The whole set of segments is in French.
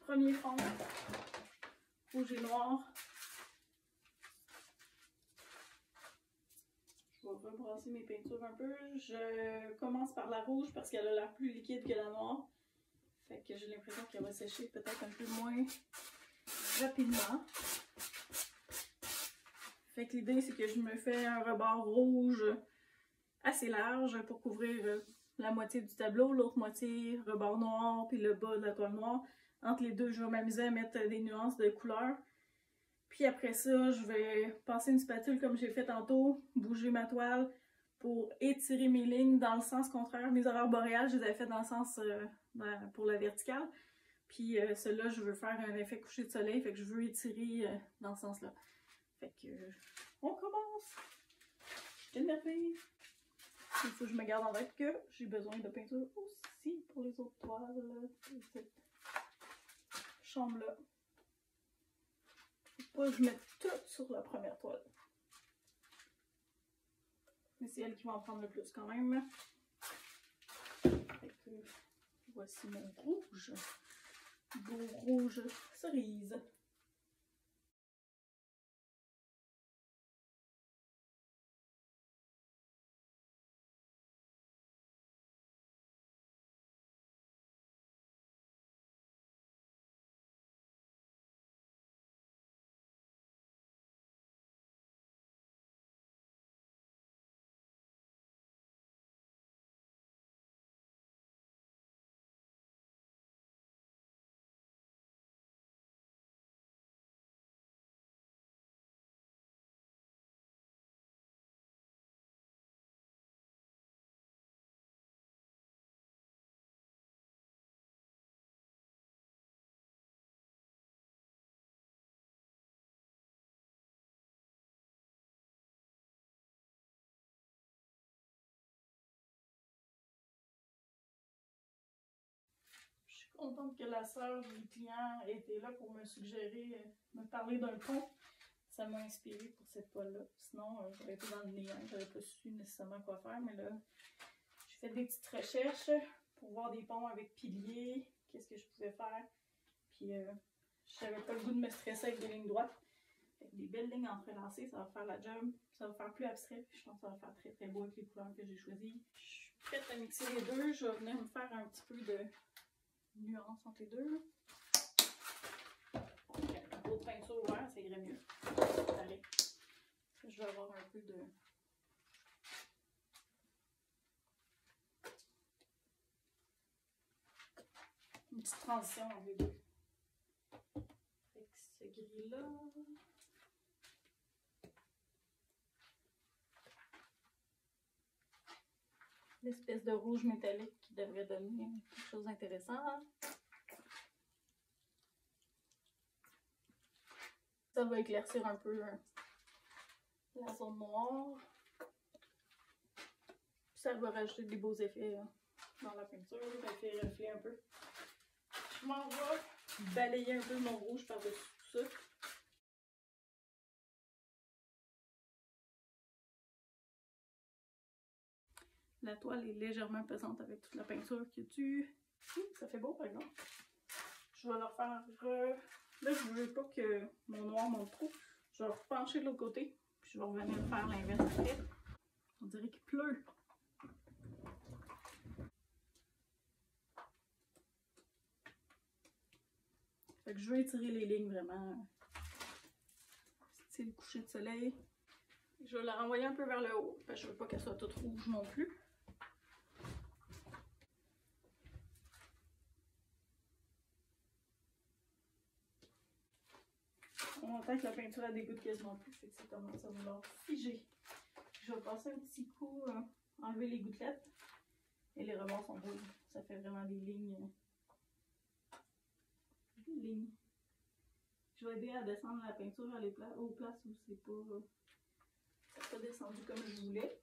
premier fond, rouge et noir. Je vais rebrasser mes peintures un peu. Je commence par la rouge parce qu'elle a l'air plus liquide que la noire. Fait que j'ai l'impression qu'elle va sécher peut-être un peu moins rapidement. Fait que l'idée c'est que je me fais un rebord rouge assez large pour couvrir la moitié du tableau, l'autre moitié rebord noir puis le bas de la toile noire. Entre les deux, je vais m'amuser à mettre des nuances de couleurs. Puis après ça, je vais passer une spatule comme j'ai fait tantôt, bouger ma toile pour étirer mes lignes dans le sens contraire. Mes aurores boréales, je les avais fait dans le sens pour la verticale. Puis celle-là, je veux faire un effet coucher de soleil, fait que je veux étirer dans ce sens-là. Fait que on commence! Je suis énervée! Il faut que je me garde en tête que j'ai besoin de peinture aussi pour les autres toiles de cette chambre-là. Faut pas que je mette tout sur la première toile. Mais c'est elle qui va en prendre le plus quand même. Fait que voici mon rouge. Beau rouge cerise. Je suis contente que la sœur du client ait été là pour me suggérer, me parler d'un pont. Ça m'a inspiré pour cette toile-là. Sinon, j'aurais été dans le néant, j'aurais pas su nécessairement quoi faire. Mais là, j'ai fait des petites recherches pour voir des ponts avec piliers, qu'est-ce que je pouvais faire. Puis, j'avais pas le goût de me stresser avec des lignes droites. Fait que des belles lignes entrelacées, ça va faire la job. Ça va faire plus abstrait. Puis je pense que ça va faire très très beau avec les couleurs que j'ai choisies. Je suis prête à mixer les deux. Je vais venir me faire un petit peu de nuance entre les deux. L'autre peinture ouverte, ça irait mieux. Allez. Je vais avoir un peu de... une petite transition entre les deux. Fait que ce gris-là... l'espèce de rouge métallique qui devrait donner quelque chose d'intéressant. Ça va éclaircir un peu la zone noire. Puis ça va rajouter des beaux effets dans la peinture, ça fait reflet un peu. Je m'en vais balayer un peu mon rouge par-dessus tout ça. La toile est légèrement pesante avec toute la peinture qu'il y a dessus. Ça fait beau par exemple. Je vais leur faire... Là, je veux pas que mon noir monte trop. Je vais repencher de l'autre côté. Puis je vais revenir faire l'inverse après. On dirait qu'il pleut. Fait que je veux étirer les lignes vraiment. C'est le coucher de soleil. Je vais la renvoyer un peu vers le haut. Parce que je veux pas qu'elle soit toute rouge non plus. On entend que la peinture elle dégoûte quasiment plus, fait que ça commence à vouloir figer. Je vais passer un petit coup, enlever les gouttelettes. Et les rebords sont beaux. Ça fait vraiment des lignes. Des lignes. Je vais aider à descendre la peinture aux places où c'est pas descendu comme je voulais.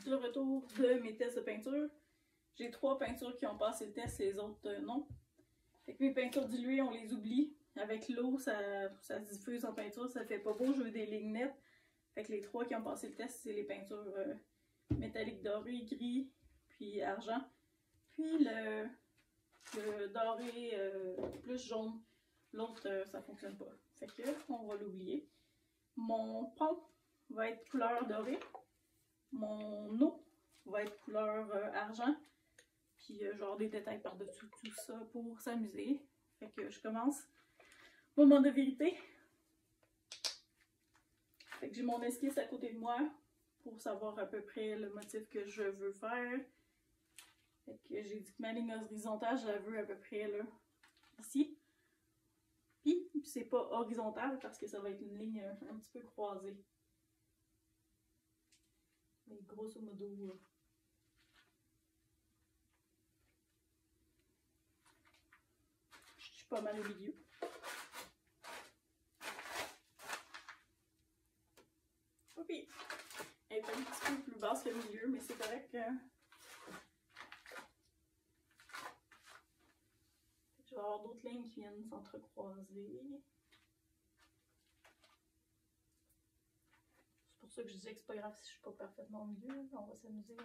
De retour de mes tests de peinture. J'ai 3 peintures qui ont passé le test, les autres non. Fait que mes peintures diluées, on les oublie. Avec l'eau, ça se diffuse en peinture, ça fait pas beau, je veux des lignes nettes. Fait que les 3 qui ont passé le test, c'est les peintures métalliques doré, gris, puis argent. Puis Le doré plus jaune, l'autre ça fonctionne pas. Fait que on va l'oublier. Mon pont va être couleur dorée. Mon eau va être couleur argent. Puis genre des détails par-dessus tout ça pour s'amuser. Fait que je commence. Moment de vérité. Fait que j'ai mon esquisse à côté de moi pour savoir à peu près le motif que je veux faire. Fait que j'ai dit que ma ligne horizontale, je la veux à peu près là, ici. Puis c'est pas horizontal parce que ça va être une ligne un petit peu croisée. Mais grosso modo, je suis pas mal au milieu. Ok. Elle est un petit peu plus basse que le milieu, mais c'est correct que je vais avoir d'autres lignes qui viennent s'entrecroiser. C'est pour ça que je disais que c'est pas grave si je suis pas parfaitement au milieu. On va s'amuser.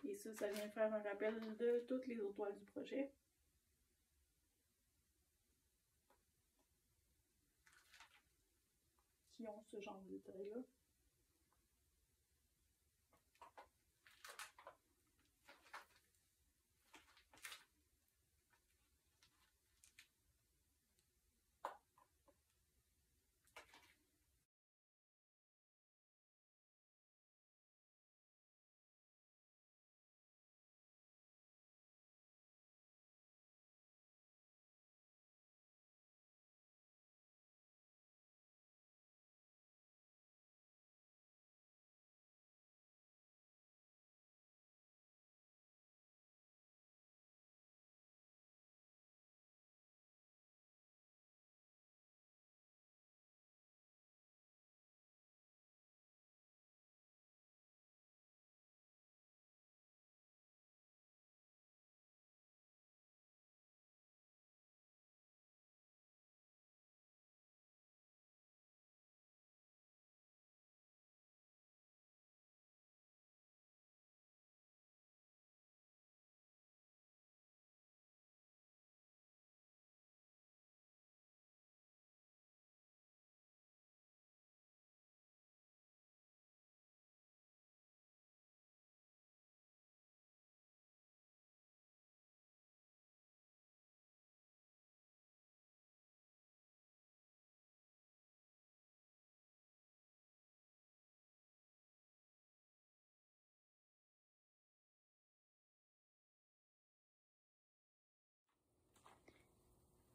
Et ça vient faire un rappel de toutes les autres toiles du projet. Qui ont ce genre de détail-là.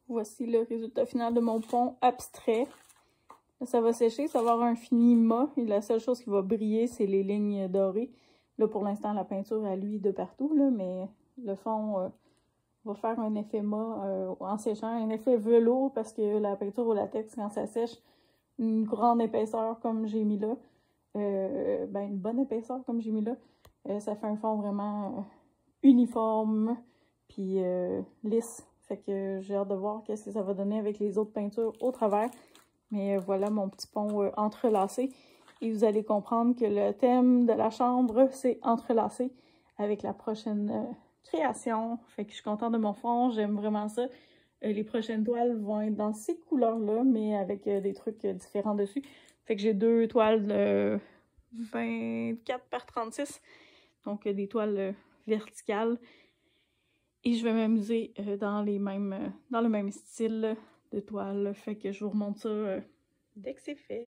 Voici le résultat final de mon pont abstrait. Ça va sécher, ça va avoir un fini mat. Et la seule chose qui va briller, c'est les lignes dorées. Là, pour l'instant, la peinture à lui de partout, là, mais le fond va faire un effet mat en séchant, un effet velours parce que la peinture au latex, quand ça sèche, une grande épaisseur comme j'ai mis là, une bonne épaisseur comme j'ai mis là, ça fait un fond vraiment uniforme puis lisse. Fait que j'ai hâte de voir qu'est-ce que ça va donner avec les autres peintures au travers. Mais voilà mon petit pont entrelacé. Et vous allez comprendre que le thème de la chambre, c'est entrelacé avec la prochaine création. Fait que je suis contente de mon fond, j'aime vraiment ça. Les prochaines toiles vont être dans ces couleurs-là, mais avec des trucs différents dessus. Fait que j'ai 2 toiles de 24 par 36. Donc des toiles verticales. Et je vais m'amuser dans le même style de toile. Fait que je vous remonte ça dès que c'est fait.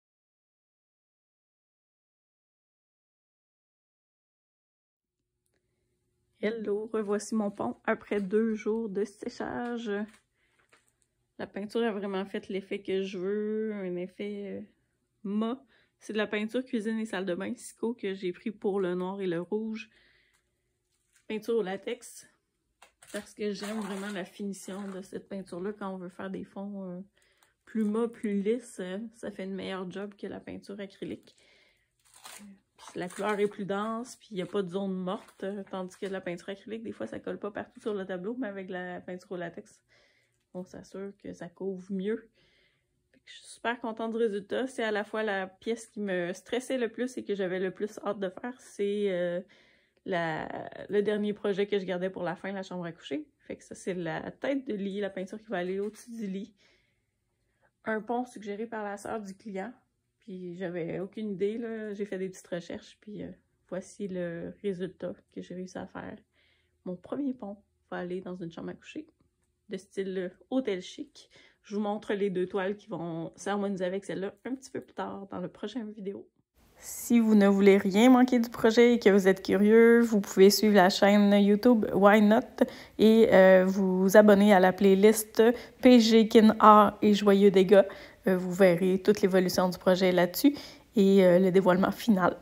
Hello, revoici mon pont après 2 jours de séchage. La peinture a vraiment fait l'effet que je veux, un effet mat. C'est de la peinture cuisine et salle de bain Sico que j'ai pris pour le noir et le rouge. Peinture au latex. Parce que j'aime vraiment la finition de cette peinture-là quand on veut faire des fonds plus mat, plus lisses. Ça fait une meilleure job que la peinture acrylique. La couleur est plus dense, puis il n'y a pas de zone morte. Tandis que la peinture acrylique, des fois, ça colle pas partout sur le tableau, mais avec la peinture au latex, on s'assure que ça couvre mieux. Je suis super contente du résultat. C'est à la fois la pièce qui me stressait le plus et que j'avais le plus hâte de faire. C'est le dernier projet que je gardais pour la fin, la chambre à coucher. Fait que ça, c'est la tête de lit, la peinture qui va aller au-dessus du lit. Un pont suggéré par la sœur du client. Puis j'avais aucune idée, là. J'ai fait des petites recherches, puis voici le résultat que j'ai réussi à faire. Mon premier pont va aller dans une chambre à coucher de style hôtel chic. Je vous montre les 2 toiles qui vont s'harmoniser avec celle-là un petit peu plus tard dans la prochaine vidéo. Si vous ne voulez rien manquer du projet et que vous êtes curieux, vous pouvez suivre la chaîne YouTube Why Not et vous abonner à la playlist PG Kin Art et Joyeux Dégâts. Vous verrez toute l'évolution du projet là-dessus et le dévoilement final.